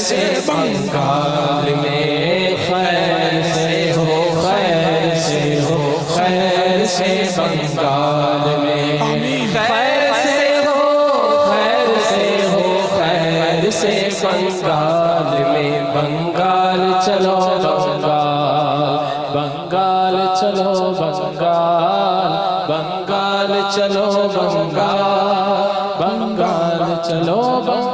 سے بنگال میں خیر سے ہو، خیر سے ہو، خیر سے بنگال میں خیر سے ہو، خیر سے ہو، خیر سے بنگال میں بنگال چلو بنگال، بنگال چلو بنگال، بنگال چلو بنگال، بنگال چلو بنگال، بنگال چلو بنگال۔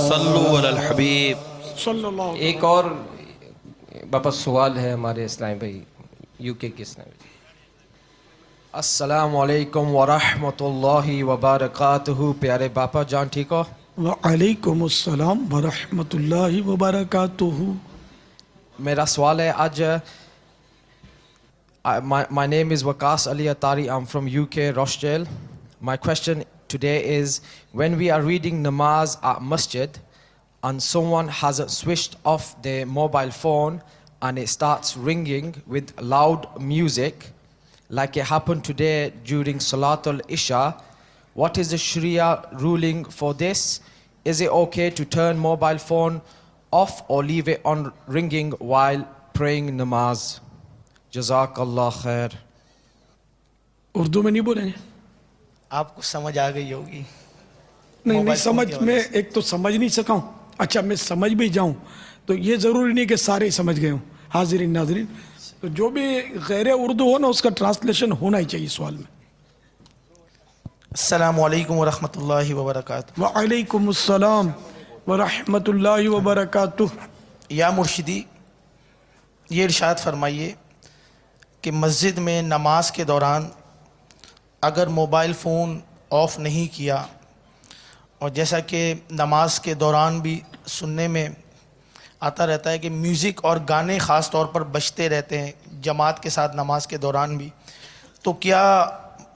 صلو علی الحبیب صلی اللہ علیہ ایک اور باپا سوال ہے ہمارے اسلام بھائی یو کے کس نے۔ السلام علیکم ورحمۃ اللہ وبرکاتہ۔ پیارے باپا جان ٹھیک ہو؟ وعلیکم السلام ورحمۃ اللہ وبرکاتہ۔ میرا سوال ہے آج my name is Waqas Ali Atari. I'm from UK, Rochdale. My question today is, when we are reading namaz at masjid and someone has switched off their mobile phone and it starts ringing with loud music, like it happened today during Salatul Isha, what is the Sharia ruling for this? Is it okay to turn mobile phone off or leave it on ringing while praying namaz? جزاک اللہ خیر۔ اردو میں نہیں بولیں گے؟ آپ کو سمجھ آ گئی ہوگی۔ نہیں موبائل فون سمجھ کے حوالے میں سے۔ ایک تو سمجھ نہیں سکا ہوں، اچھا میں سمجھ بھی جاؤں تو یہ ضروری نہیں کہ سارے ہی سمجھ گئے ہوں۔ حاضرین ناظرین، تو جو بھی غیر اردو ہو نا اس کا ٹرانسلیشن ہونا ہی چاہیے سوال میں۔ السلام علیکم ورحمۃ اللہ وبرکاتہ۔ وعلیکم السلام ورحمۃ اللہ وبرکاتہ۔ یا مرشدی، یہ ارشاد فرمائیے کہ مسجد میں نماز کے دوران اگر موبائل فون آف نہیں کیا، اور جیسا کہ نماز کے دوران بھی سننے میں آتا رہتا ہے کہ میوزک اور گانے خاص طور پر بجتے رہتے ہیں جماعت کے ساتھ نماز کے دوران بھی، تو کیا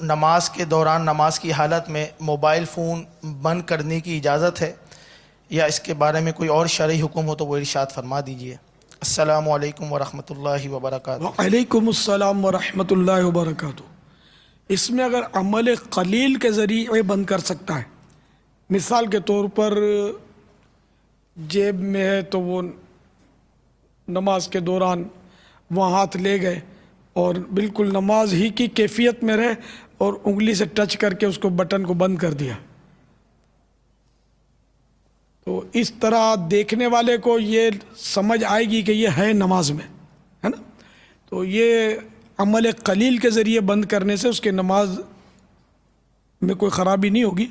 نماز کے دوران نماز کی حالت میں موبائل فون بند کرنے کی اجازت ہے، یا اس کے بارے میں کوئی اور شرعی حکم ہو تو وہ ارشاد فرما دیجیے۔ السلام علیکم ورحمۃ اللہ وبرکاتہ۔ وعلیکم السلام ورحمۃ اللہ وبرکاتہ۔ اس میں اگر عمل قلیل کے ذریعے بند کر سکتا ہے، مثال کے طور پر جیب میں ہے تو وہ نماز کے دوران وہاں ہاتھ لے گئے اور بالکل نماز ہی کی کیفیت میں رہے اور انگلی سے ٹچ کر کے اس کو بٹن کو بند کر دیا، تو اس طرح دیکھنے والے کو یہ سمجھ آئے گی کہ یہ ہے نماز میں، ہے نا؟ تو یہ عمل قلیل کے ذریعے بند کرنے سے اس کے نماز میں کوئی خرابی نہیں ہوگی۔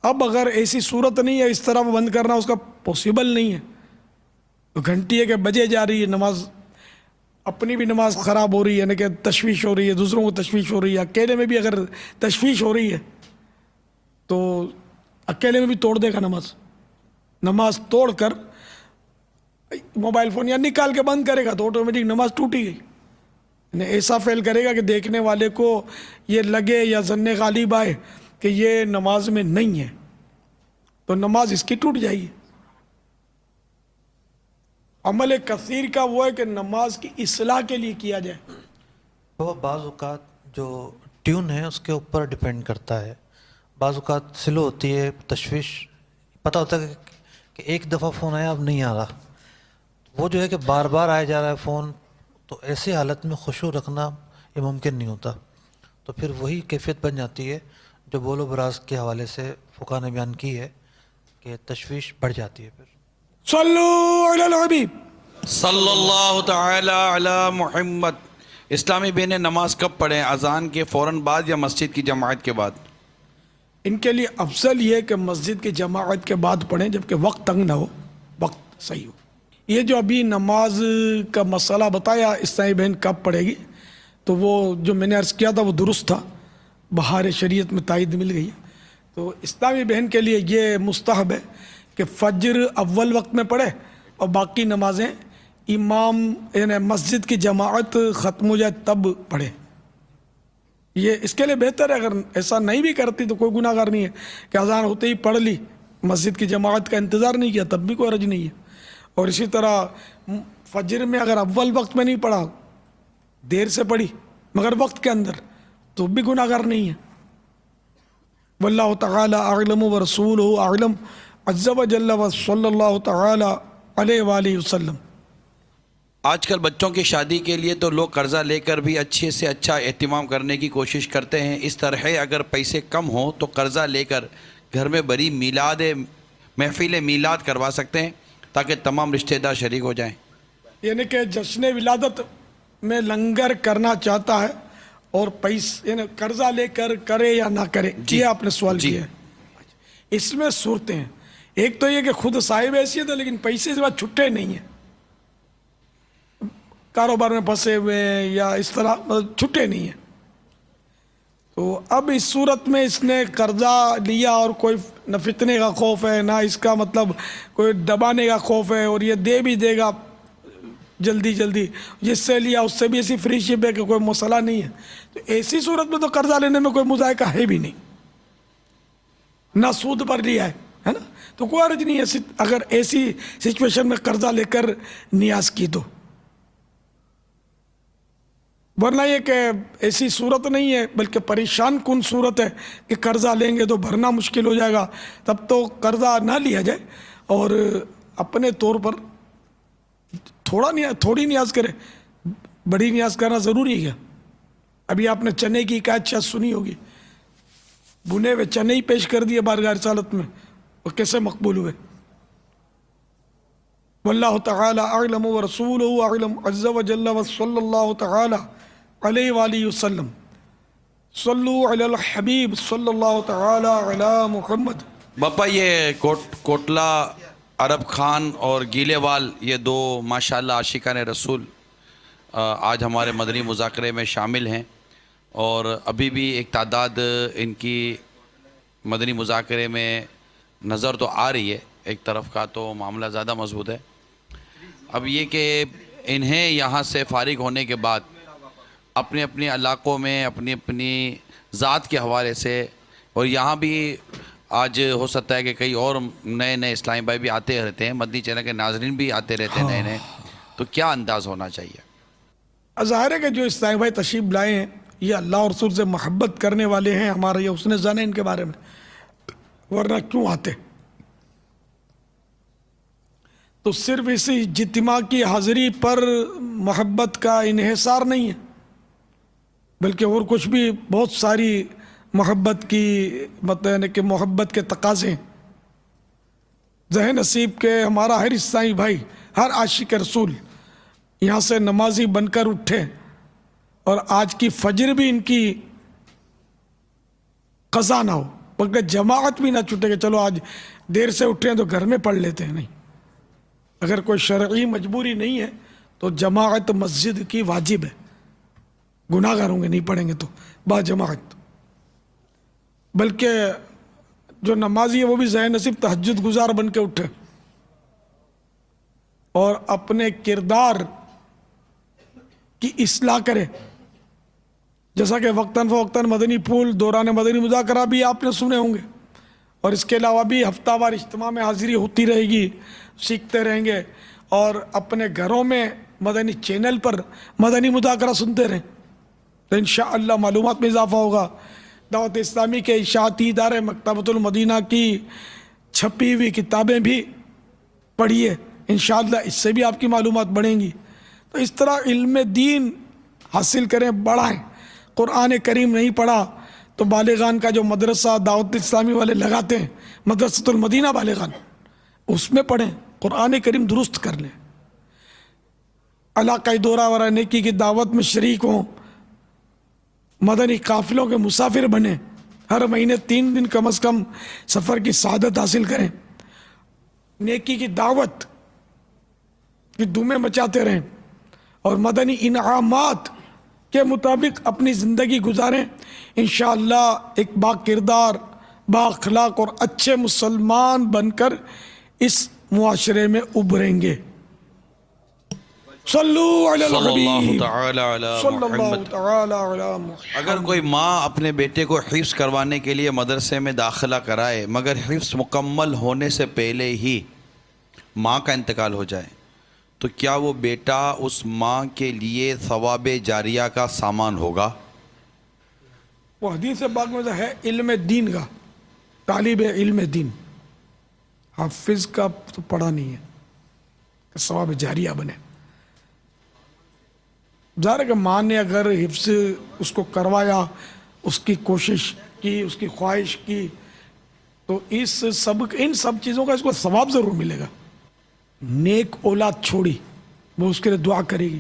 اب اگر ایسی صورت نہیں ہے، اس طرح بند کرنا اس کا پاسبل نہیں ہے، تو گھنٹی ہے کہ بجے جا رہی ہے نماز، اپنی بھی نماز خراب ہو رہی ہے، یعنی کہ تشویش ہو رہی ہے، دوسروں کو تشویش ہو رہی ہے، اکیلے میں بھی اگر تشویش ہو رہی ہے تو اکیلے میں بھی توڑ دے گا نماز توڑ کر موبائل فون یا نکال کے بند کرے گا تو آٹومیٹک نماز ٹوٹی گئی۔ یعنی ایسا فعل کرے گا کہ دیکھنے والے کو یہ لگے یا ظن غالب آئے کہ یہ نماز میں نہیں ہے، تو نماز اس کی ٹوٹ جائے گی۔ عمل کثیر کا وہ ہے کہ نماز کی اصلاح کے لیے کیا جائے۔ وہ بعض اوقات جو ٹیون ہے اس کے اوپر ڈیپینڈ کرتا ہے، بعض اوقات سلو ہوتی ہے، تشویش، پتہ ہوتا ہے کہ ایک دفعہ فون آیا اب نہیں آ رہا، وہ جو ہے کہ بار بار آیا جا رہا ہے فون، تو ایسی حالت میں خشوع رکھنا یہ ممکن نہیں ہوتا، تو پھر وہی کیفیت بن جاتی ہے جو بول و براز کے حوالے سے فقہاء نے بیان کی ہے کہ تشویش بڑھ جاتی ہے۔ پھر صلو علی الحبیب۔ صلی اللہ تعالی علی محمد۔ اسلامی بہنیں نماز کب پڑھیں؟ اذان کے فوراً بعد یا مسجد کی جماعت کے بعد؟ ان کے لیے افضل یہ کہ مسجد کی جماعت کے بعد پڑھیں، جبکہ وقت تنگ نہ ہو، وقت صحیح ہو۔ یہ جو ابھی نماز کا مسئلہ بتایا اسلامی بہن کب پڑھے گی، تو وہ جو میں نے عرض کیا تھا وہ درست تھا، بہار شریعت میں تائید مل گئی ہے۔ تو اسلامی بہن کے لیے یہ مستحب ہے کہ فجر اول وقت میں پڑھے اور باقی نمازیں امام یعنی مسجد کی جماعت ختم ہو جائے تب پڑھے۔ یہ اس کے لیے بہتر ہے، اگر ایسا نہیں بھی کرتی تو کوئی گناہ گار نہیں ہے کہ اذان ہوتے ہی پڑھ لی، مسجد کی جماعت کا انتظار نہیں کیا، تب بھی کوئی حرج نہیں ہے۔ اور اسی طرح فجر میں اگر اول وقت میں نہیں پڑھا، دیر سے پڑھی مگر وقت کے اندر، تو بھی گناہ گار نہیں ہے۔ واللہ تعالی اعلم ورسولہ اعلم عز وجل وصلی اللہ تعالی علیہ وآلہ وسلم. آج کل بچوں کی شادی کے لیے تو لوگ قرضہ لے کر بھی اچھے سے اچھا اہتمام کرنے کی کوشش کرتے ہیں. اس طرح اگر پیسے کم ہوں تو قرضہ لے کر گھر میں بڑی محفل میلاد کروا سکتے ہیں تاکہ تمام رشتہ دار شریک ہو جائیں. یعنی کہ جشن ولادت میں لنگر کرنا چاہتا ہے اور پیسے یعنی قرضہ لے کر کرے یا نہ کرے, یہ آپ نے سوال کیا ہے. اس میں صورتیں ہیں. ایک تو یہ کہ خود صاحب حیثیت ہے لیکن پیسے سے بعد چھٹے نہیں ہیں, کاروبار میں پھنسے ہوئے ہیں یا اس طرح چھٹے نہیں ہیں. تو اب اس صورت میں اس نے قرضہ لیا اور کوئی نہ فتنے کا خوف ہے نہ اس کا مطلب کوئی دبانے کا خوف ہے اور یہ دے بھی دے گا جلدی جلدی, جس سے لیا اس سے بھی ایسی فری شپ ہے کہ کوئی مسئلہ نہیں ہے. تو ایسی صورت میں تو قرضہ لینے میں کوئی مذائقہ ہے بھی نہیں, نہ سود پر لیا ہے نا, تو کوئی حرج نہیں ہے اگر ایسی سچویشن میں قرضہ لے کر نیاز کی تو. ورنہ یہ کہ ایسی صورت نہیں ہے بلکہ پریشان کن صورت ہے کہ قرضہ لیں گے تو بھرنا مشکل ہو جائے گا, تب تو قرضہ نہ لیا جائے اور اپنے طور پر تھوڑی نیاز کرے. بڑی نیاز کرنا ضروری ہے. ابھی آپ نے چنے کی حکایت شاید سنی ہوگی, بنے ہوئے چنے ہی پیش کر دیے بارگاہ رسالت میں اور کیسے مقبول ہوئے. واللہ تعالی اعلم ورسولہ اعلم عز وجل وصلی اللہ تعالی علیہ وآلہ وسلم. صلو علی الحبیب صلی اللہ تعالی علی محمد. باپا یہ کوٹلا عرب خان اور گیلے وال یہ دو ماشاءاللہ عاشقان رسول آج ہمارے مدنی مذاکرے میں شامل ہیں اور ابھی بھی ایک تعداد ان کی مدنی مذاکرے میں نظر تو آ رہی ہے. ایک طرف کا تو معاملہ زیادہ مضبوط ہے. اب یہ کہ انہیں یہاں سے فارغ ہونے کے بعد اپنے اپنے علاقوں میں اپنی اپنی ذات کے حوالے سے, اور یہاں بھی آج ہو سکتا ہے کہ کئی اور نئے اسلامی بھائی بھی آتے رہتے ہیں, مدنی چینل کے ناظرین بھی آتے رہتے ہیں نئے, تو کیا انداز ہونا چاہیے؟ ظاہر ہے کہ جو اسلامی بھائی تشریف لائے ہیں یہ اللہ اور رسول سے محبت کرنے والے ہیں, ہمارا یہ حسن ظن ہے ان کے بارے میں, ورنہ کیوں آتے؟ تو صرف اسی اجتماع کی حاضری پر محبت کا انحصار نہیں ہے بلکہ اور کچھ بھی بہت ساری محبت کی مطلب کہ محبت کے تقاضے ہیں. ذہن نصیب کے ہمارا ہر اسلامی بھائی, ہر عاشق رسول یہاں سے نمازی بن کر اٹھے اور آج کی فجر بھی ان کی قضا نہ ہو, بلکہ جماعت بھی نہ چھوٹے کہ چلو آج دیر سے اٹھے ہیں تو گھر میں پڑھ لیتے ہیں. نہیں, اگر کوئی شرعی مجبوری نہیں ہے تو جماعت مسجد کی واجب ہے. گناہ گار ہوں گے نہیں پڑھیں گے تو با جماعت. بلکہ جو نمازی ہے وہ بھی ذہن نصیب تہجد گزار بن کے اٹھے اور اپنے کردار کی اصلاح کرے. جیسا کہ وقتاً فوقتاً مدنی پھول دوران مدنی مذاکرہ بھی آپ نے سنے ہوں گے, اور اس کے علاوہ بھی ہفتہ وار اجتماع میں حاضری ہوتی رہے گی, سیکھتے رہیں گے اور اپنے گھروں میں مدنی چینل پر مدنی مذاکرہ سنتے رہیں تو انشاءاللہ معلومات میں اضافہ ہوگا. دعوت اسلامی کے اشاعتی ادارے مکتبۃ المدینہ کی چھپی ہوئی کتابیں بھی پڑھیے, انشاءاللہ اس سے بھی آپ کی معلومات بڑھیں گی. تو اس طرح علم دین حاصل کریں, بڑھائیں. قرآن کریم نہیں پڑھا تو بالغان کا جو مدرسہ دعوت اسلامی والے لگاتے ہیں, مدرسۃ المدینہ بالغان, اس میں پڑھیں, قرآن کریم درست کر لیں. علاقائی دورہ ورہ نیکی کی دعوت میں شریک ہوں, مدنی قافلوں کے مسافر بنیں, ہر مہینے 3 دن کم از کم سفر کی سعادت حاصل کریں, نیکی کی دعوت کی دھومیں مچاتے رہیں اور مدنی انعامات کے مطابق اپنی زندگی گزاریں. انشاءاللہ ایک با کردار, با اخلاق اور اچھے مسلمان بن کر اس معاشرے میں ابھریں گے. صلو علی صلی اللہ الحبیب تعالی علی صلی اللہ محمد. تعالی علی محمد. اگر کوئی ماں اپنے بیٹے کو حفظ کروانے کے لیے مدرسے میں داخلہ کرائے مگر حفظ مکمل ہونے سے پہلے ہی ماں کا انتقال ہو جائے تو کیا وہ بیٹا اس ماں کے لیے ثواب جاریہ کا سامان ہوگا؟ وہ حدیث باغ میں ہے علم دین کا, طالب علم دین، حافظ کا تو پڑھا نہیں ہے کہ ثواب جاریہ بنے. ظاہر ہے کہ ماں نے اگر حفظ اس کو کروایا، اس کی کوشش کی، اس کی خواہش کی، تو ان سب چیزوں کا اس کو ثواب ضرور ملے گا. نیک اولاد چھوڑی، وہ اس کے لیے دعا کرے گی،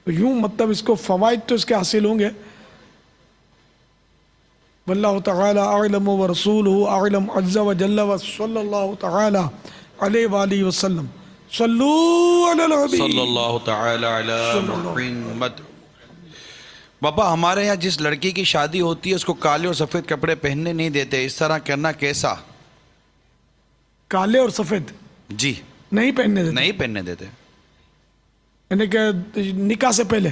تو یوں مطلب اس کو فوائد تو اس کے حاصل ہوں گے. واللہ تعالی اعلم ورسولہ اعلم عز وجل وصلی اللہ تعالی علیہ وآلہ وسلم. صلو علی الحبیب صلی اللہ تعالی علی محمد. بابا ہمارے یہاں جس لڑکی کی شادی ہوتی ہے اس کو کالے اور سفید کپڑے پہننے نہیں دیتے، اس طرح کرنا کیسا؟ کالے اور سفید جی نہیں پہننے دیتے، نہیں پہننے دیتے. یعنی کہ نکاح سے پہلے.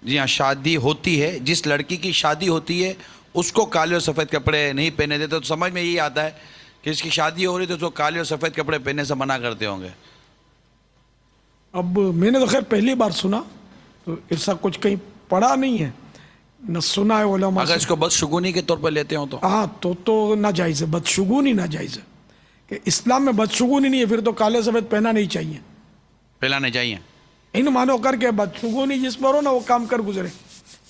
جی ہاں، شادی ہوتی ہے، جس لڑکی کی شادی ہوتی ہے اس کو کالے اور سفید کپڑے نہیں پہننے دیتے. تو سمجھ میں یہی آتا ہے کہ اس کی شادی ہو رہی تو اس کو کالے اور سفید کپڑے پہننے سے منع کرتے ہوں گے. اب میں نے تو خیر پہلی بار سنا، تو ایسا کچھ کہیں پڑھا نہیں ہے، نہ سنا ہے علماء اگر سے. اس کو بدشگونی کے طور پر لیتے ہوں تو ہاں تو ناجائز ہے، بدشگونی ناجائز ہے. کہ اسلام میں بدشگونی نہیں ہے، پھر تو کالے سفید پہنا نہیں چاہیے. پہلانے چاہیے. ان مانو کر کے بدشگونی جس پر ہو نا وہ کام کر گزرے،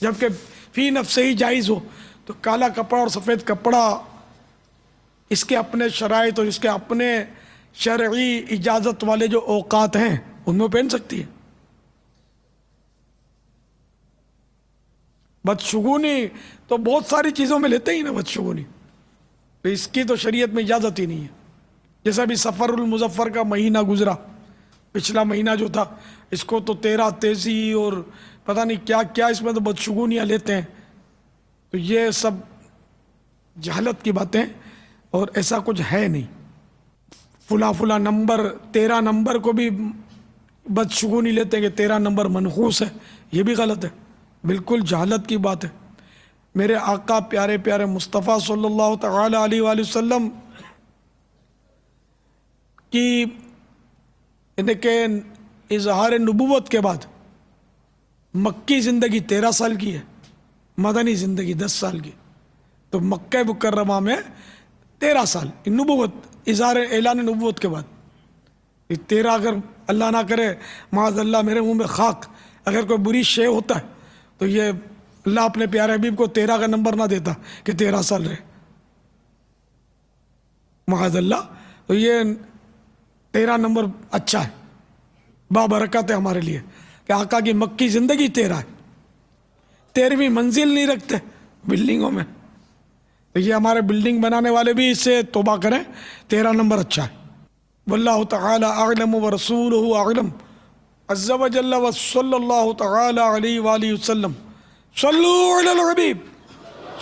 جبکہ فی نفس ہی جائز ہو. تو کالا کپڑا اور سفید کپڑا اس کے اپنے شرائط اور اس کے اپنے شرعی اجازت والے جو اوقات ہیں ان میں پہن سکتی ہے. بدشگونی تو بہت ساری چیزوں میں لیتے ہی نا بدشگونی، تو اس کی تو شریعت میں اجازت ہی نہیں ہے. جیسا بھی سفر المظفر کا مہینہ گزرا، پچھلا مہینہ جو تھا، اس کو تو تیزی اور پتہ نہیں کیا کیا اس میں تو بدشگونیاں لیتے ہیں. تو یہ سب جہالت کی باتیں، اور ایسا کچھ ہے نہیں. فلاں نمبر 13 نمبر کو بھی بدشگونی لیتے ہیں کہ 13 نمبر منحوس ہے، یہ بھی غلط ہے، بالکل جہالت کی بات ہے. میرے آقا پیارے پیارے مصطفیٰ صلی اللہ تعالی علیہ وآلہ وسلم کی یعنی کہ اظہار نبوت کے بعد مکی زندگی 13 سال کی ہے، مدنی زندگی 10 سال کی. تو مکہ مکرمہ میں 13 سال نبوت، اظہار اعلان نبوت کے بعد. 13 اگر اللہ نہ کرے معاذ اللہ میرے منہ میں خاک، اگر کوئی بری شے ہوتا ہے تو یہ اللہ اپنے پیارے حبیب کو 13 کا نمبر نہ دیتا کہ 13 سال رہے، معاذ اللہ. تو یہ 13 نمبر اچھا ہے، بابرکت ہے ہمارے لیے کہ آقا کی مکی زندگی 13 ہے. 13ویں منزل نہیں رکھتے بلڈنگوں میں، تو یہ ہمارے بلڈنگ بنانے والے بھی اس سے توبہ کریں. 13 نمبر اچھا ہے. واللہ تعالی اعلم ورسولہ اعلم عز وجل وصلی اللہ تعالی علیہ وآلہ وسلم. صلو علی الحبیب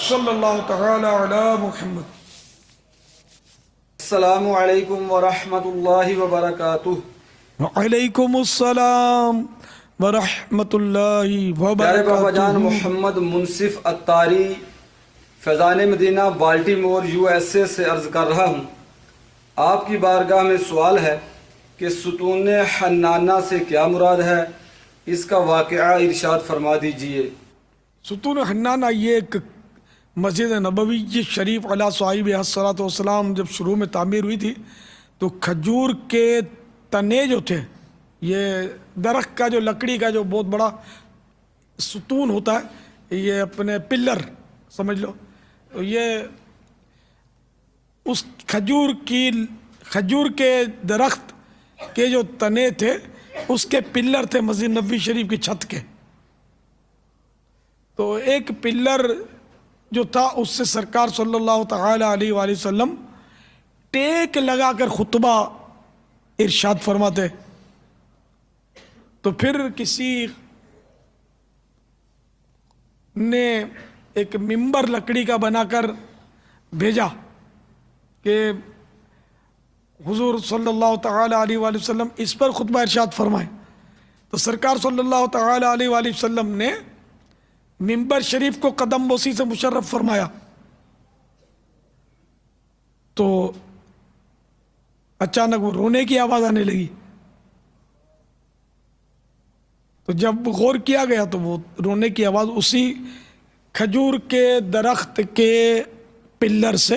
صلی اللہ تعالی علی محمد. السلام علیکم ورحمۃ اللہ وبرکاتہ. وعلیکم السلام ورحمۃ اللہ پیارے بابا جان وبرکاتہ. محمد منصف اتاری فیضان مدینہ بالٹیمور USA سے عرض کر رہا ہوں. آپ کی بارگاہ میں سوال ہے کہ ستون حنانہ سے کیا مراد ہے، اس کا واقعہ ارشاد فرما دیجئے. ستون حنانہ یہ ایک مسجد نبوی شریف علیہ صاحب الصلاۃ والسلام جب شروع میں تعمیر ہوئی تھی، تو کھجور کے تنے جو تھے، یہ درخت کا جو لکڑی کا جو بہت بڑا ستون ہوتا ہے، یہ اپنے پلر سمجھ لو، تو یہ اس کھجور کے درخت کے جو تنے تھے اس کے پلر تھے مسجد نبوی شریف کی چھت کے. تو ایک پلر جو تھا اس سے سرکار صلی اللہ تعالی علیہ وآلہ وسلم ٹیک لگا کر خطبہ ارشاد فرماتے. تو پھر کسی نے ایک ممبر لکڑی کا بنا کر بھیجا کہ حضور صلی اللہ تعالی علیہ وآلہ وسلم اس پر خطبہ ارشاد فرمائیں. تو سرکار صلی اللہ تعالی علیہ وآلہ وسلم نے ممبر شریف کو قدم بوسی سے مشرف فرمایا. تو اچانک وہ رونے کی آواز آنے لگی. تو جب غور کیا گیا تو وہ رونے کی آواز اسی کھجور کے درخت کے پلر سے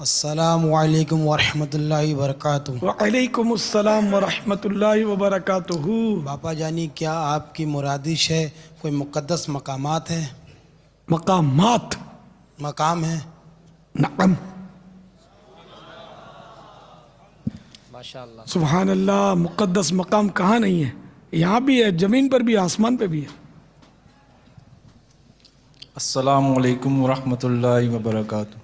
السلام علیکم ورحمۃ اللہ وبرکاتہ. وعلیکم السلام ورحمۃ اللہ وبرکاتہ. باپا جانی کیا آپ کی مرادش ہے کوئی مقدس مقامات ہیں؟ مقامات مقام ہیں؟ نعم. MashaAllah. سبحان اللہ. مقدس مقام کہاں نہیں ہے؟ یہاں بھی ہے، زمین پر بھی، آسمان پہ بھی ہے. السلام علیکم ورحمۃ اللہ وبرکاتہ.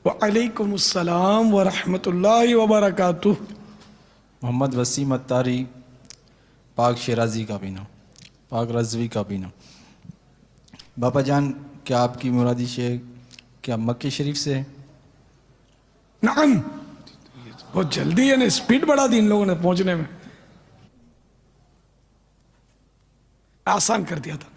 وعلیکم السلام ورحمۃ اللہ وبرکاتہ. محمد وسیم اتاری، پاک شیرازی کابینہ، پاک رضوی کابینہ. باپا جان کیا آپ کی مرادش ہے کیا مکہ شریف سے ہے؟ نعم. بہت جلدی ہے نا، اسپیڈ بڑھا دی ان لوگوں نے پہنچنے میں، آسان کر دیا تھا.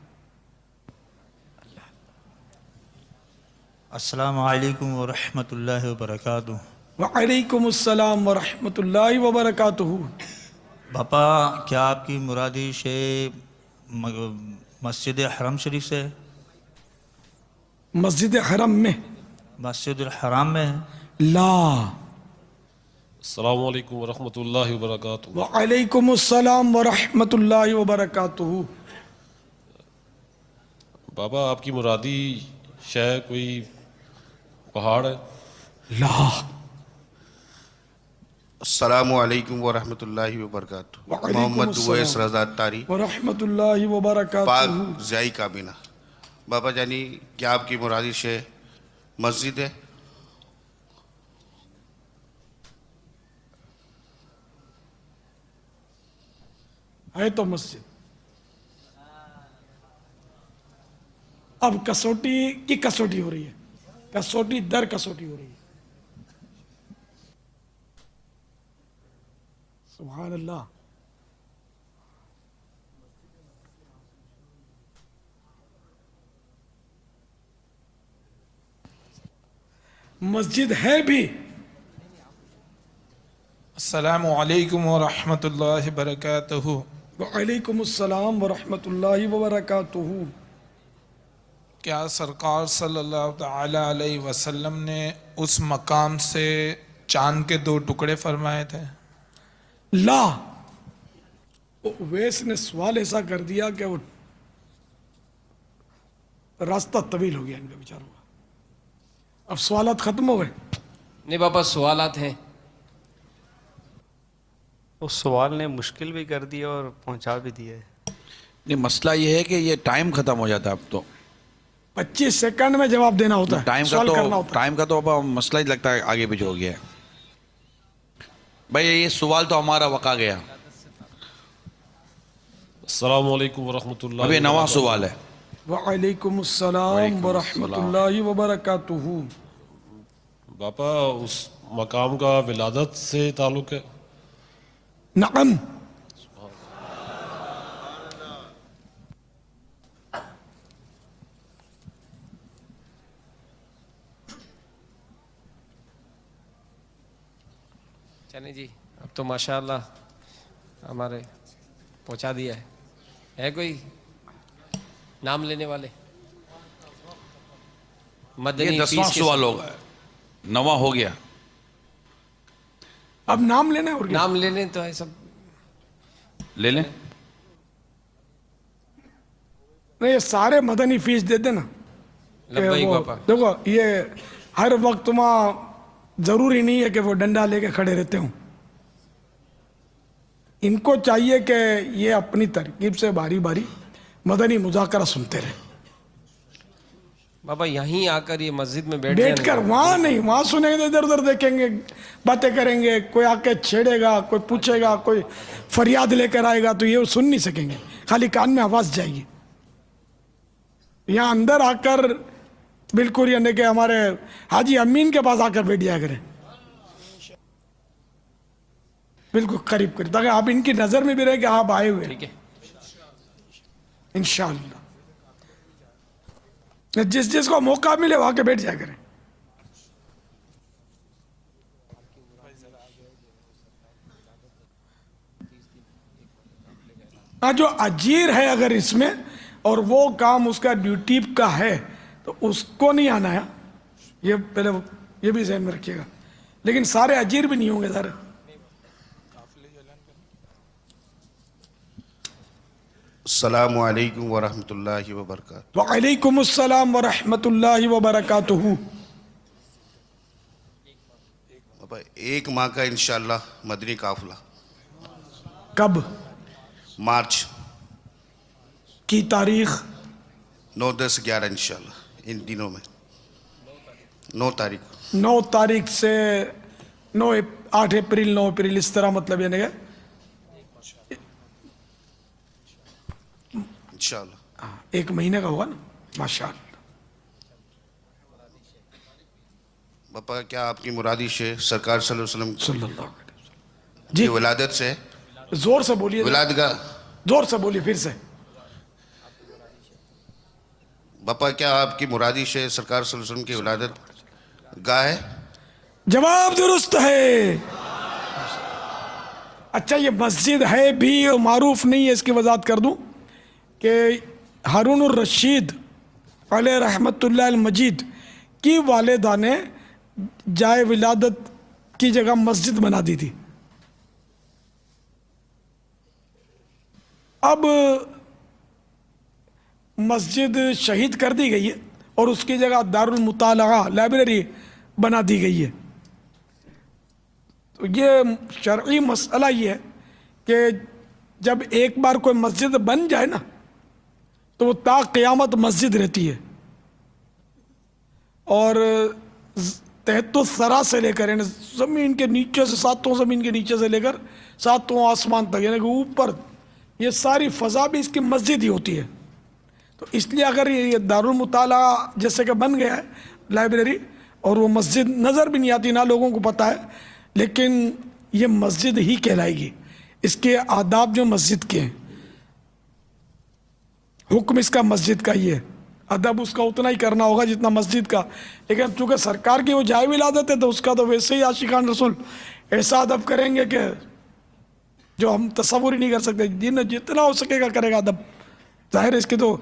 السلام علیکم ورحمۃ اللہ وبرکاتہ. وعلیکم السلام ورحمۃ اللہ وبرکاتہ. باپا کیا آپ کی مرادش ہے مسجد حرم شریف سے ہے؟ مسجد حرم میں؟ مسجد الحرام میں ہے؟ لا. السلام علیکم ورحمۃ اللہ وبرکاتہ. وعلیکم السلام ورحمۃ اللہ وبرکاتہ. بابا آپ کی مرادی شے کوئی پہاڑ ہے؟ لا. السلام علیکم ورحمۃ اللہ وبرکاتہ. محمد اویس رضا اتاری، ورحمۃ اللہ وبرکاتہ. پاک زائی کابینہ. بابا جانی کیا آپ کی مرادش ہے مسجد ہے؟ ہے تو مسجد. اب کسوٹی کی کسوٹی ہو رہی ہے، کسوٹی در کسوٹی ہو رہی ہے. سبحان اللہ. مسجد ہے بھی. السلام علیکم ورحمۃ اللہ وبرکاتہ. وعلیکم السلام ورحمۃ اللہ وبرکاتہ. کیا سرکار صلی اللہ تعالی علیہ وسلم نے اس مقام سے چاند کے 2 ٹکڑے فرمائے تھے؟ لا. اویس نے سوال ایسا کر دیا کہ وہ راستہ طویل ہو گیا ان کے بیچاروں کا. اب سوالات ختم ہو گئے؟ نہیں باپا سوالات ہیں. اس سوال نے مشکل بھی کر دیا اور پہنچا بھی دیا ہے. نہیں مسئلہ یہ ہے کہ یہ ٹائم ختم ہو جاتا ہے اب تو. 25 سیکنڈ میں جواب دینا ہوتا ہے، سوال کرنا ہوتا ہے. ٹائم کا تو اب مسئلہ ہی لگتا ہے آگے پیچھے ہو گیا ہے. بھائی یہ سوال تو ہمارا وقع گیا. السلام علیکم ورحمۃ اللہ. ابھی نواں سوال ہے. وعلیکم السلام ورحمۃ اللہ وبرکاتہ. باپا اس مقام کا ولادت سے تعلق ہے؟ نعم. چلیں جی اب تو ماشاءاللہ ہمارے پہنچا دیا ہے کوئی نام لینے والے؟ مدنی یہ 10واں سوال ہوگا، 9واں ہو گیا. اب نام لینا ہے اور کیا؟ نام لے لیں تو ہے سب لے لیں. نہیں یہ سارے مدنی فیس دے دینا. لبیک باپا. دیکھو یہ ہر وقت وہاں ضروری نہیں ہے کہ وہ ڈنڈا لے کے کھڑے رہتے ہوں. ان کو چاہیے کہ یہ اپنی ترکیب سے باری باری مدنی مذاکرہ سنتے رہے. بابا یہیں آ کر یہ مسجد میں بیٹھ کر وہاں نہیں، وہاں سنیں گے، ادھر ادھر دیکھیں گے، باتیں کریں گے، کوئی آ کے چھیڑے گا، کوئی پوچھے گا، کوئی فریاد لے کر آئے گا تو یہ سن نہیں سکیں گے، خالی کان میں آواز جائے گی. یہاں اندر آ کر بالکل یعنی کہ ہمارے حاجی امین کے پاس آ کر بیٹھ جایا کریں، بالکل قریب قریب، تاکہ آپ ان کی نظر میں بھی رہے کہ آپ آئے ہوئے. ٹھیک ہے انشاءاللہ. جس کو موقع ملے وہاں کے بیٹھ جایا کریں. جو اجیر ہے اگر اس میں اور وہ کام اس کا ڈیوٹی کا ہے تو اس کو نہیں آنا ہے. یہ پہلے یہ بھی ذہن میں رکھیے گا. لیکن سارے اجیر بھی نہیں ہوں گے سارے. السلام علیکم ورحمۃ اللہ وبرکاتہ. وعلیکم السلام ورحمۃ اللہ وبرکاتہ. بابا 1 ماہ کا انشاءاللہ مدنی قافلہ. کب؟ مارچ کی تاریخ؟ 9 10 11 انشاءاللہ ان دنوں میں. 9 تاریخ 9 تاریخ سے 8 اپریل 9 اپریل اس طرح مطلب یعنی کہ انشاءاللہ 1 مہینے کا ہوگا نا. ماشاءاللہ. باپا کیا آپ کی مرادی شے سرکار صلی اللہ علیہ وسلم صلی اللہ علیہ وسلم کی ولادت سے زور سے بولیے. ولادگاہ. زور سے بولیے پھر سے. باپا کیا آپ کی مرادی شے سرکار صلی اللہ علیہ وسلم کی ولادت گاہ ہے؟ جواب درست ہے. اچھا یہ مسجد ہے بھی معروف نہیں ہے, اس کی وضاحت کر دوں کہ ہارون الرشید علیہ رحمت اللہ المجید کی والدہ نے جائے ولادت کی جگہ مسجد بنا دی تھی. اب مسجد شہید کر دی گئی ہے اور اس کی جگہ دار المطالعہ لائبریری بنا دی گئی ہے. تو یہ شرعی مسئلہ یہ ہے کہ جب ایک بار کوئی مسجد بن جائے نا تو وہ تا قیامت مسجد رہتی ہے. اور تحت الثری سے لے کر یعنی زمین کے نیچے سے 7 زمین کے نیچے سے لے کر 7 آسمان تک یعنی کہ اوپر یہ ساری فضا بھی اس کی مسجد ہی ہوتی ہے. تو اس لیے اگر یہ دار المطالعہ جیسے کہ بن گیا ہے لائبریری اور وہ مسجد نظر بھی نہیں آتی نہ لوگوں کو پتہ ہے, لیکن یہ مسجد ہی کہلائے گی. اس کے آداب جو مسجد کے ہیں, حکم اس کا مسجد کا ہی ہے, ادب اس کا اتنا ہی کرنا ہوگا جتنا مسجد کا. لیکن چونکہ سرکار کی وہ جائے ولادت ہے تو اس کا تو ویسے ہی عاشقان رسول ایسا ادب کریں گے کہ جو ہم تصور ہی نہیں کر سکتے. جتنا ہو سکے گا کرے گا ادب. ظاہر اس کی تو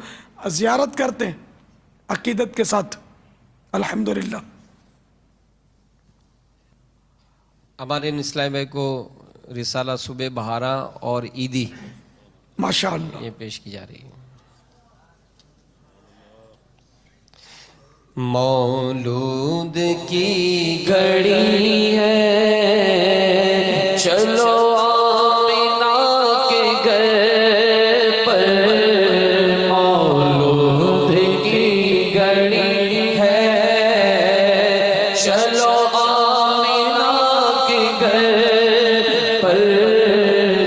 زیارت کرتے ہیں عقیدت کے ساتھ الحمدللہ. ہمارے اسلام بھائی کو رسالہ صبح بہارا اور عیدی ماشاءاللہ یہ پیش کی جا رہی ہے. مولود کی گھڑی ہے چلو آمینہ کے گھر پر, مولود کی گھڑی ہے چلو آمینہ کے گھر پر,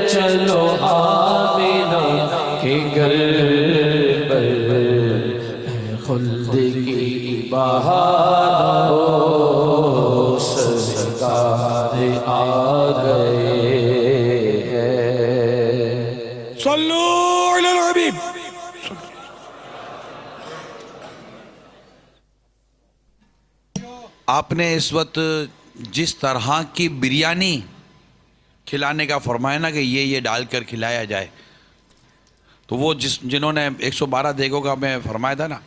چلو آمینہ کے گھر پر, خلد کی بہار ہو سرکار آ گئے ہیں. صلو علی الحبیب. آپ نے اس وقت جس طرح کی بریانی کھلانے کا فرمایا نا کہ یہ ڈال کر کھلایا جائے, تو وہ جنہوں نے 112 دیگوں کا میں فرمایا تھا نا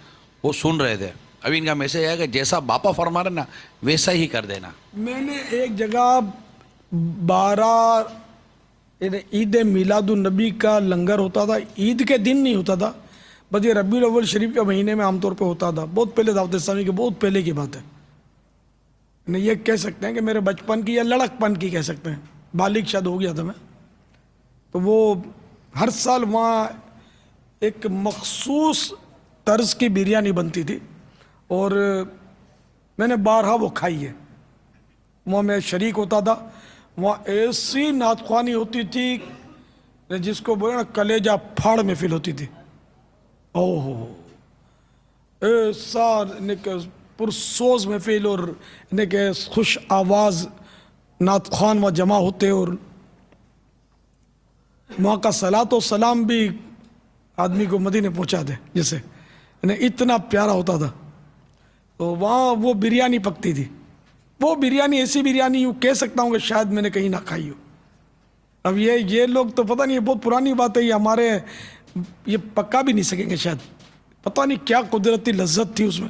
وہ سن رہے تھے. ابھی ان کا میسج ہے کہ جیسا باپا فرما رہے نا ویسا ہی کر دینا. میں نے ایک جگہ 12 عید میلاد النبی کا لنگر ہوتا تھا, عید کے دن نہیں ہوتا تھا, بس یہ ربیع الاول شریف کے مہینے میں عام طور پہ ہوتا تھا. بہت پہلے دعوت اسلامی کے بہت پہلے کی بات ہے. یہ کہہ سکتے ہیں کہ میرے بچپن کی یا لڑک پن کی کہہ سکتے ہیں, بالغ شاید ہو گیا تھا میں. تو وہ ہر سال وہاں ایک مخصوص طرز کی بریانی بنتی تھی اور میں نے بارہا وہ کھائی ہے. وہاں میں شریک ہوتا تھا. وہاں ایسی نعت خوانی ہوتی تھی جس کو بولے نا کلیجہ پھاڑ محفل ہوتی تھی. اوہ ہو ایسا پرسوز محفل اور خوش آواز نعت خوان وہاں جمع ہوتے اور وہاں کا صلاۃ و سلام بھی آدمی کو مدینے پہنچا دے جیسے اتنا پیارا ہوتا تھا. تو وہاں وہ بریانی پکتی تھی. وہ بریانی ایسی بریانی یوں کہہ سکتا ہوں کہ شاید میں نے کہیں نہ کھائی ہو. اب یہ لوگ تو پتہ نہیں, بہت پرانی بات ہے یہ, ہمارے یہ پکا بھی نہیں سکیں گے شاید. پتہ نہیں کیا قدرتی لذت تھی اس میں.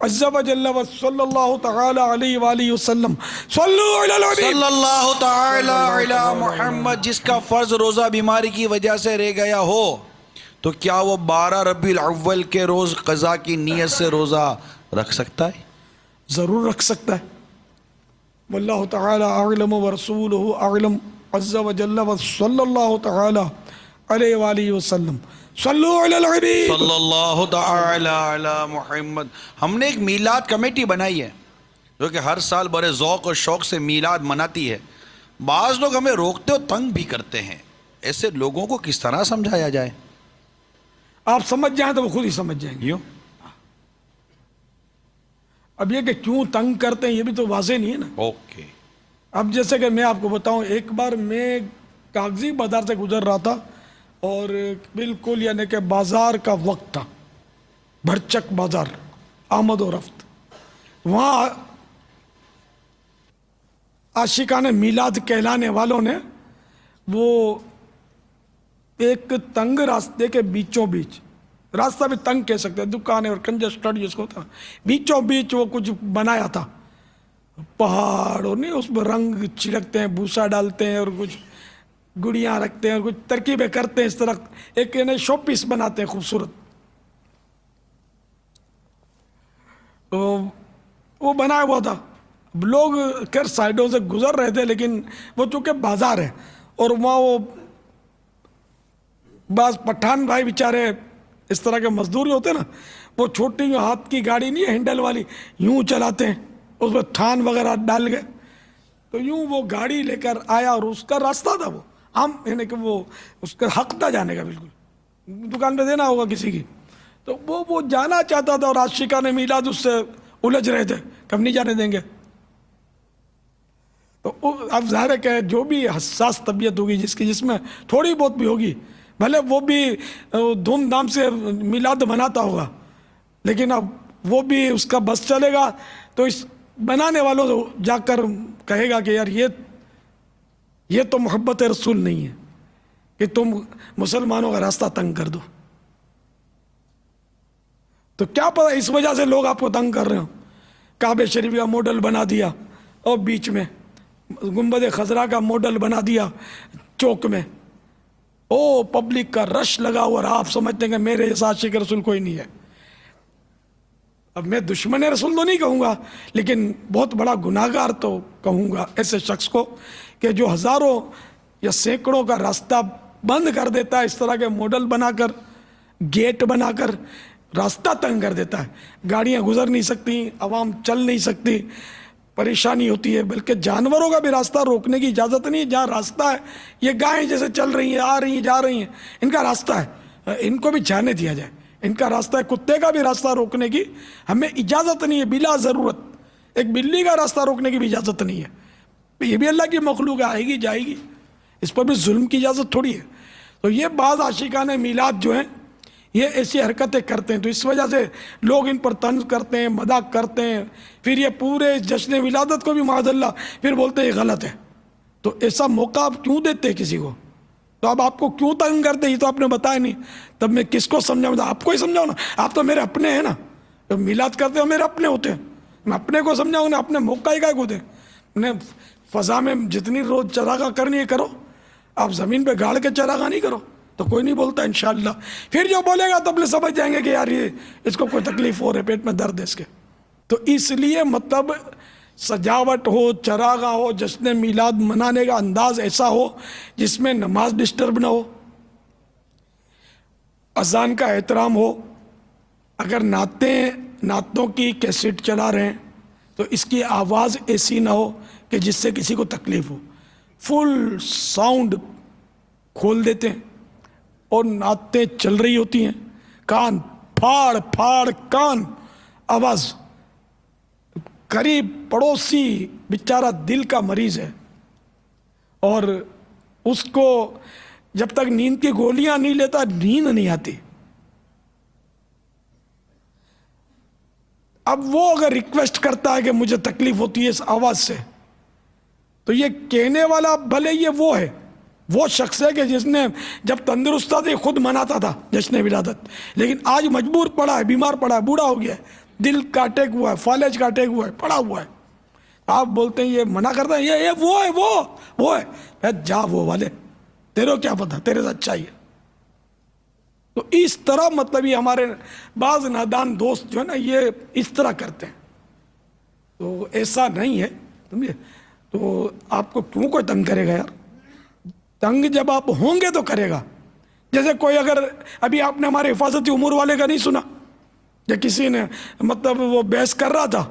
عز و جل و صلی اللہ تعالی علیہ وآلہ وسلم صلو علی الحبیب صلی اللہ تعالی علی محمد. جس کا فرض روزہ بیماری کی وجہ سے رہ گیا ہو تو کیا وہ 12 ربیع الاول کے روز قضا کی نیت سے روزہ رکھ سکتا ہے؟ ضرور رکھ سکتا ہے. واللہ تعالی اعلم ورسولہ اعلم عز و جل و صلی اللہ تعالی علیہ وآلہ وسلم صلو علی الحبیب صلی اللہ تعالی علی محمد. ہم نے ایک میلاد کمیٹی بنائی ہے جو کہ ہر سال بڑے ذوق اور شوق سے میلاد مناتی ہے. بعض لوگ ہمیں روکتے اور تنگ بھی کرتے ہیں. ایسے لوگوں کو کس طرح سمجھایا جائے؟ آپ سمجھ جائیں تو وہ خود ہی سمجھ جائیں گے. یوں اب یہ کہ کیوں تنگ کرتے ہیں یہ بھی تو واضح نہیں ہے نا. اوکے. اب جیسے کہ میں آپ کو بتاؤں، ایک بار میں کاغذی بازار سے گزر رہا تھا اور بالکل یعنی کہ بازار کا وقت تھا، بھرچک بازار، آمد و رفت. وہاں عاشقان میلاد کہلانے والوں نے وہ ایک تنگ راستے کے بیچوں بیچ، راستہ بھی تنگ کہہ سکتے ہیں، دکانیں اور کنجسٹڈ جس کو تھا، بیچوں بیچ وہ کچھ بنایا تھا، پہاڑ، اور نہیں اس میں رنگ چھڑکتے ہیں، بھوسا ڈالتے ہیں اور کچھ گڑیاں رکھتے ہیں اور کچھ ترکیبیں کرتے ہیں، اس طرح ایک شو پیس بناتے ہیں خوبصورت. تو وہ بنایا ہوا تھا. لوگ خیر سائڈوں سے گزر رہے تھے، لیکن وہ چونکہ بازار ہے اور وہاں وہ بعض پٹھان بھائی بیچارے اس طرح کے مزدوری ہوتے ہیں نا، وہ چھوٹی ہاتھ کی گاڑی نہیں ہے ہینڈل والی، یوں چلاتے ہیں، اس میں تھان وغیرہ ڈال گئے. تو یوں وہ گاڑی لے کر آیا اور اس کا راستہ تھا، وہ عام یعنی کہ وہ اس کا حق تھا جانے کا، بالکل دکان پہ دینا ہوگا کسی کی. تو وہ جانا چاہتا تھا اور عاشقان میلاد اس سے الجھ رہے تھے کہ ہم نہیں جانے دیں گے. تو اب ظاہر ہے کہ جو بھی حساس طبیعت ہوگی جس میں تھوڑی بہت بھی ہوگی، بھلے وہ بھی دھوم دھام سے میلاد مناتا ہوگا، لیکن اب وہ بھی اس کا بس چلے گا تو اس بنانے والوں جا کر کہے گا کہ یار یہ تو محبت رسول نہیں ہے کہ تم مسلمانوں کا راستہ تنگ کر دو. تو کیا پتہ اس وجہ سے لوگ آپ کو تنگ کر رہے ہوں. کعبہ شریف کا ماڈل بنا دیا اور بیچ میں گنبد خضرا کا ماڈل بنا دیا چوک میں، او پبلک کا رش لگا ہوا، اور آپ سمجھتے ہیں کہ میرے جیسا عاشق رسول کوئی نہیں ہے. اب میں دشمن رسول تو نہیں کہوں گا، لیکن بہت بڑا گناہگار تو کہوں گا ایسے شخص کو کہ جو ہزاروں یا سینکڑوں کا راستہ بند کر دیتا ہے، اس طرح کے ماڈل بنا کر، گیٹ بنا کر راستہ تنگ کر دیتا ہے. گاڑیاں گزر نہیں سکتی، عوام چل نہیں سکتی، پریشانی ہوتی ہے. بلکہ جانوروں کا بھی راستہ روکنے کی اجازت نہیں ہے. جہاں راستہ ہے، یہ گائیں جیسے چل رہی ہیں، آ رہی ہیں، جا رہی ہیں، ان کا راستہ ہے، ان کو بھی جانے دیا جائے. ان کا راستہ ہے. کتے کا بھی راستہ روکنے کی ہمیں اجازت نہیں ہے بلا ضرورت. ایک بلی کا راستہ روکنے کی بھی اجازت نہیں ہے. یہ بھی اللہ کی مخلوق ہے، آئے گی جائے گی، اس پر بھی ظلم کی اجازت تھوڑی ہے. تو یہ بعض عاشقان میلاد جو ہیں یہ ایسی حرکتیں کرتے ہیں، تو اس وجہ سے لوگ ان پر طنز کرتے ہیں، مذاق کرتے ہیں. پھر یہ پورے جشن ولادت کو بھی معاذ اللہ پھر بولتے ہیں یہ غلط ہے. تو ایسا موقع آپ کیوں دیتے ہیں کسی کو؟ تو اب آپ کو کیوں تنگ کرتے؟ یہ تو آپ نے بتایا نہیں. تب میں کس کو سمجھاؤں؟ آپ کو ہی سمجھاؤں نا. آپ تو میرے اپنے ہیں نا، جب میلاد کرتے ہو میرے اپنے ہوتے ہیں. میں اپنے کو سمجھاؤں نا، اپنے موقع ہی کا کو دیں. انہیں فضا میں جتنی روز چراغاں کرنی ہے کرو، آپ زمین پہ گاڑ کے چراغاں نہیں کرو. تو کوئی نہیں بولتا انشاءاللہ. پھر جو بولے گا تو اپنے سمجھ جائیں گے کہ یار یہ اس کو کوئی تکلیف ہو رہی ہے، پیٹ میں درد ہے اس کے. تو اس لیے مطلب سجاوٹ ہو، چراغاں ہو، جشن میلاد منانے کا انداز ایسا ہو جس میں نماز ڈسٹرب نہ ہو، اذان کا احترام ہو. اگر نعتوں کی کیسٹ چلا رہے ہیں تو اس کی آواز ایسی نہ ہو کہ جس سے کسی کو تکلیف ہو. فل ساؤنڈ کھول دیتے ہیں اور نعتیں چل رہی ہوتی ہیں، کان پھاڑ پھاڑ کان آواز. قریب پڑوسی بیچارہ دل کا مریض ہے اور اس کو جب تک نیند کی گولیاں نہیں لیتا نیند نہیں آتی. اب وہ اگر ریکویسٹ کرتا ہے کہ مجھے تکلیف ہوتی ہے اس آواز سے، تو یہ کہنے والا بھلے یہ وہ ہے، وہ شخص ہے کہ جس نے جب تندرست تھا تو خود مناتا تھا جشن ولادت، لیکن آج مجبور پڑا ہے، بیمار پڑا ہے، بوڑھا ہو گیا ہے، دل کا اٹیک ہوا ہے, فالج کا اٹیک ہوا ہے, پڑا ہوا ہے, آپ بولتے ہیں یہ منع کرتے ہیں, یہ وہ ہے, وہ ہے, جا وہ والے, تیرے کیا پتا, تیرے سے اچھا ہی ہے. تو اس طرح مطلب یہ ہمارے بعض نادان دوست جو ہے نا یہ اس طرح کرتے ہیں, تو ایسا نہیں ہے, سمجھے. تو آپ کو کیوں کوئی تنگ کرے گا یار, تنگ جب آپ ہوں گے تو کرے گا. جیسے کوئی اگر ابھی آپ نے ہمارے حفاظتی امور والے کا نہیں سنا, یا کسی نے مطلب وہ بحث کر رہا تھا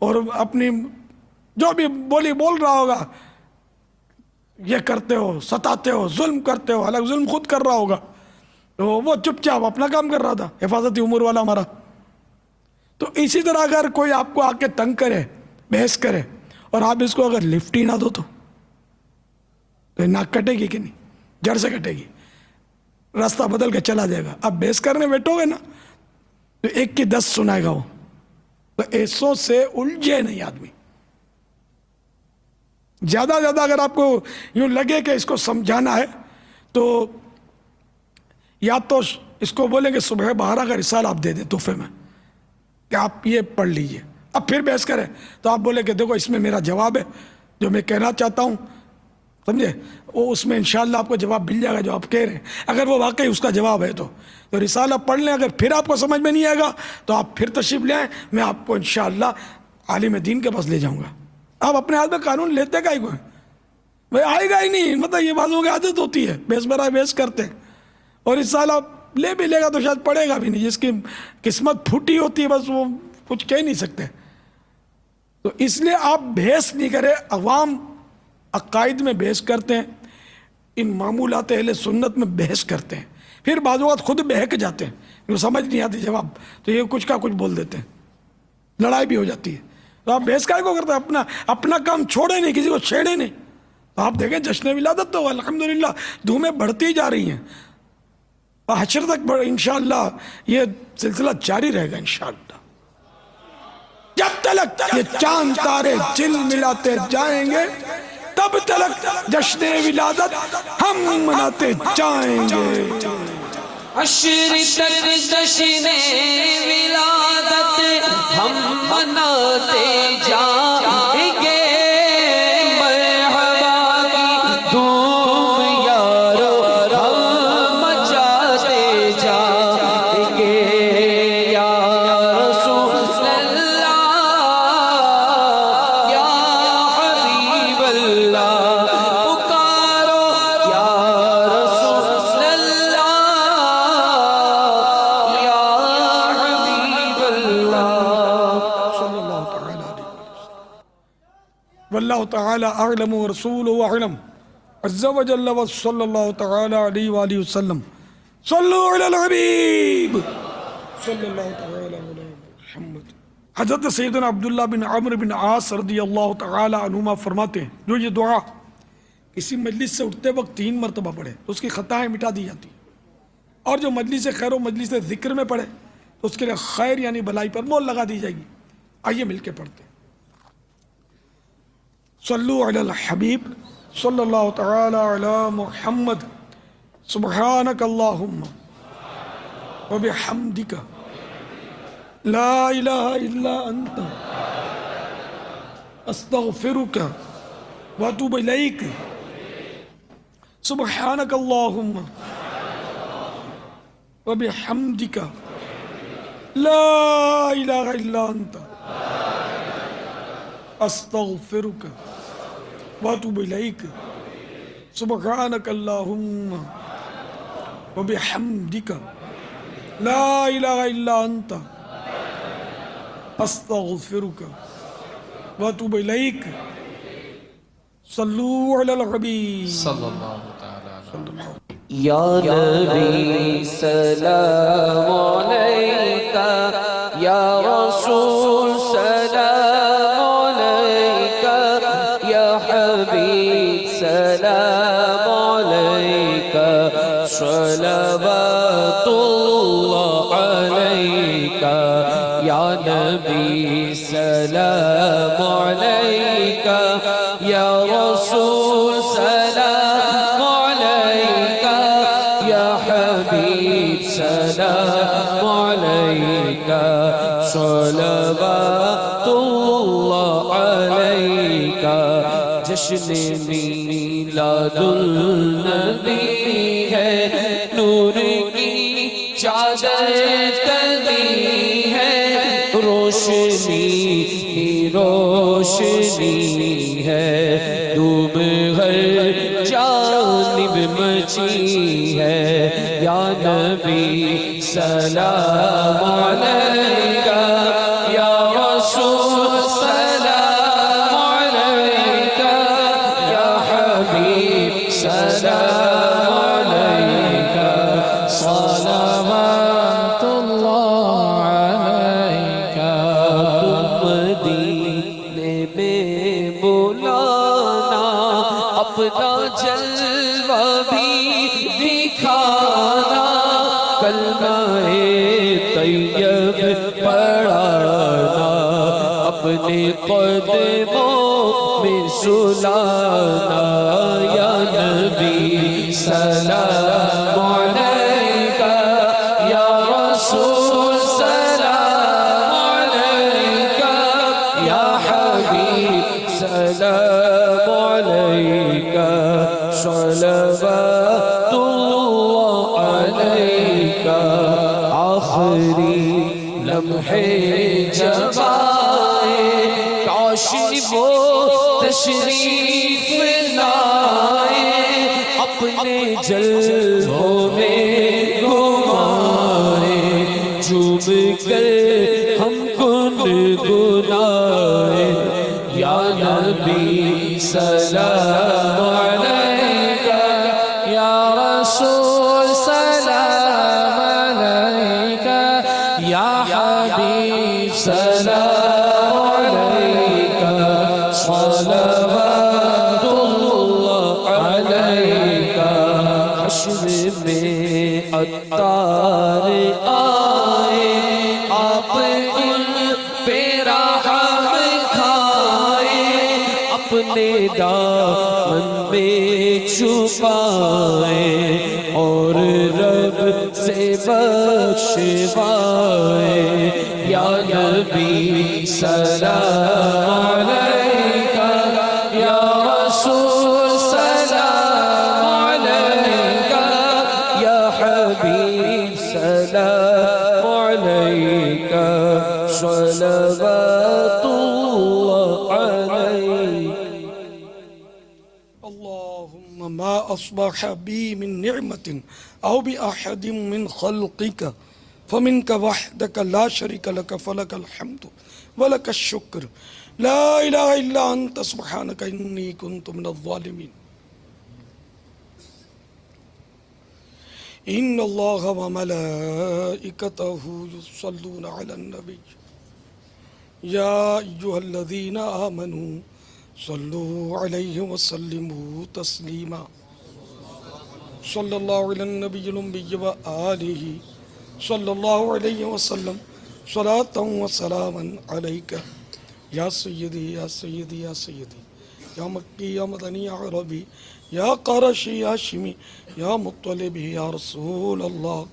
اور اپنی جو بھی بول رہا ہوگا, یہ کرتے ہو, ستاتے ہو, ظلم کرتے ہو, حالانکہ ظلم خود کر رہا ہوگا, تو وہ چپ چاپ اپنا کام کر رہا تھا حفاظتی امور والا ہمارا. تو اسی طرح اگر کوئی آپ کو آ کے تنگ کرے, بحث کرے, اور آپ اس کو اگر لفٹ ہی نہ دو تو ناک کٹے گی کہ نہیں, جڑ سے کٹے گی, راستہ بدل کے چلا جائے گا. اب بحث کرنے بیٹھو گے نا تو 1 کی 10 سنائے گا وہ, تو ایسوں سے الجھے نہیں آدمی. زیادہ زیادہ اگر آپ کو یوں لگے کہ اس کو سمجھانا ہے تو یا تو اس کو بولیں کہ صبح 12 کا رسالہ آپ دے دیں تحفے میں کہ آپ یہ پڑھ لیجئے, اب پھر بحث کریں تو آپ بولیں کہ دیکھو اس میں میرا جواب ہے جو میں کہنا چاہتا ہوں, سمجھے, وہ اس میں انشاءاللہ آپ کو جواب مل جائے گا جو آپ کہہ رہے ہیں, اگر وہ واقعی اس کا جواب ہے تو رسالہ پڑھ لیں. اگر پھر آپ کو سمجھ میں نہیں آئے گا تو آپ پھر تشریف لے آئیں, میں آپ کو انشاءاللہ عالم دین کے پاس لے جاؤں گا. آپ اپنے ہاتھ میں قانون لیتے کا ہی کوئی بھائی آئے گا ہی نہیں, مطلب یہ بازوں کی عادت ہوتی ہے, بحث برائے بحث کرتے ہیں, اور رسالہ لے بھی لے گا تو شاید پڑھے گا بھی نہیں, جس کی قسمت پھوٹی ہوتی ہے بس وہ کچھ کہہ نہیں سکتے. تو اس لیے آپ بحث نہیں کرے, عوام عقائد میں بحث کرتے ہیں, ان معمولات اہل سنت میں بحث کرتے ہیں, پھر بعض اوقات خود بہک جاتے ہیں, وہ سمجھ نہیں آتی جواب, تو یہ کچھ کا کچھ بول دیتے ہیں, لڑائی بھی ہو جاتی ہے. تو آپ بحث کائے کو کرتے ہیں, اپنا کام چھوڑے نہیں, کسی کو چھیڑے نہیں. تو آپ دیکھیں جشن ولادت تو الحمدللہ دھومیں بڑھتی جا رہی ہیں, حشر تک انشاءاللہ یہ سلسلہ جاری رہے گا انشاءاللہ. جب تلک یہ چاند تارے جل ملاتے جائیں گے تب تلک جشن ولادت ہم مناتے جائیں گے. حشر تک جشن ولادت ہم مناتے جائیں گے, مرحبا کی دھوم یارو ہم مچاتے جائیں گے. یا رسول اللہ یا حبیب اللہ پکارو, یا رسول اللہ یا حبیب اللہ. واللہ تعالی اعلم ورسولہ اعلم عز و جل وصلی اللہ تعالی علیہ وآلہ وسلم. صلو علی الحبیب صلی اللہ تعالی علی محمد. حضرت سیدنا عبداللہ بن عمرو بن عاص رضی اللہ تعالی عنہما فرماتے ہیں, جو یہ دعا کسی مجلس سے اٹھتے وقت 3 مرتبہ پڑھے تو اس کی خطائیں مٹا دی جاتی, اور جو مجلس خیر و مجلس ذکر میں پڑھے تو اس کے لیے خیر یعنی بلائی پر مول لگا دی جائے گی. آئیے مل کے پڑھتے ہیں. صلو علی الحبیب صلی اللہ تعالی علی محمد. سبحانک اللہم وبحمدک لا الہ الا انت استغفرک واتوب الیک. سبحانک اللہم وبحمدک لا الہ الا انت استغفرک واتوب الیک. سبحانک اللہم وبحمدک لا الہ الا انت استغفرک واتوب الیک. صلو علی الحبیب صلی اللہ تعالی. یا نبی سلام علیکہ, یا رسول سلام علیکہ, یا حبیب سلام علیکہ, صلوات اللہ علیکہ, یا نبی سلام علیکہ, یا رسول سلام علیکہ, یا حبیب سلام علیکہ, صلوات جشن میلاد النبی ہے، نور کی چادر تلی ہے، روشنی ہی روشنی ہے، دھوم ہر جانب مچی ہے، یا نبی سلام علیکہ، یا رسول سلام علیکہ، یا حبیب سلام علیکہ، صلوات اللہ علیکہ۔ تم مدینے میں بلانا، اپنا جلوہ بھی دکھانا، کلمہ طیب پڑھانا، اپنے قدموں میں سلانا، یا نبی سلام علیکہ، یا رسول سلام علیکہ، یا حبیب سلام علیکہ، صلوات اللہ علیکہ۔ آخری لمحے جب آئے، کاش وہ تشریف لائے، اپنے جلووں میں گھمائے، چوم کر ہم گنگنائے، یا نبی سلام علیکہ، یا رسول سلام علیکہ، یا حبیب سلام علیکہ، صلوات اللہ علیکہ۔ حشر میں عطار آئے، آپ ان پہ رحم کھائے، اپنے دامن میں چھپائے، اور رب سے بخشوائے، یا نبی سلام علیکہ، یا رسول سلام علیکہ، یا حبیب سلام علیکہ، صلوات اللہ علیکہ۔ اللهم ما أصبح بي من نعمة أو بأحد من خلقك فمنك وحدك لا شريك لك، فلك الحمد ولك الشكر، لا إله إلا أنت سبحانك إني كنت من الظالمين۔ إن الله وملائكته يصلون على النبي، يا أيها الذين آمنوا صلوا عليه وسلموا تسليما، صلى الله على النبي الأمي وآله صلى الله عليه وسلم صلاة وسلاما عليك يا سيدي يا سيدي يا سيدي، يا مكي يا مدني يا عربي، يا قرشي يا هاشمي، يا مطلبي، يا رسول الله۔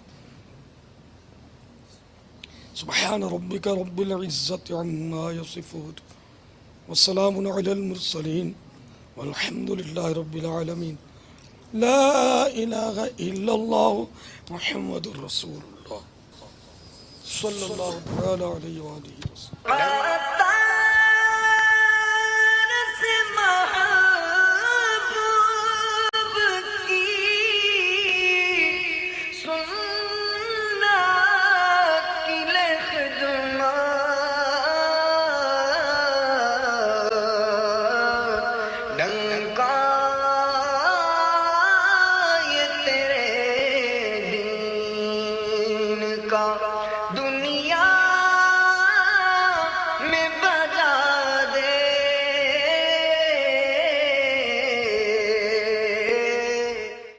سبحان ربك رب العزة عما يصفون، والسلام على المرسلين، والحمد لله رب العالمين، لا إله إلا الله محمد رسول الله صلى الله عليه وآله وسلم۔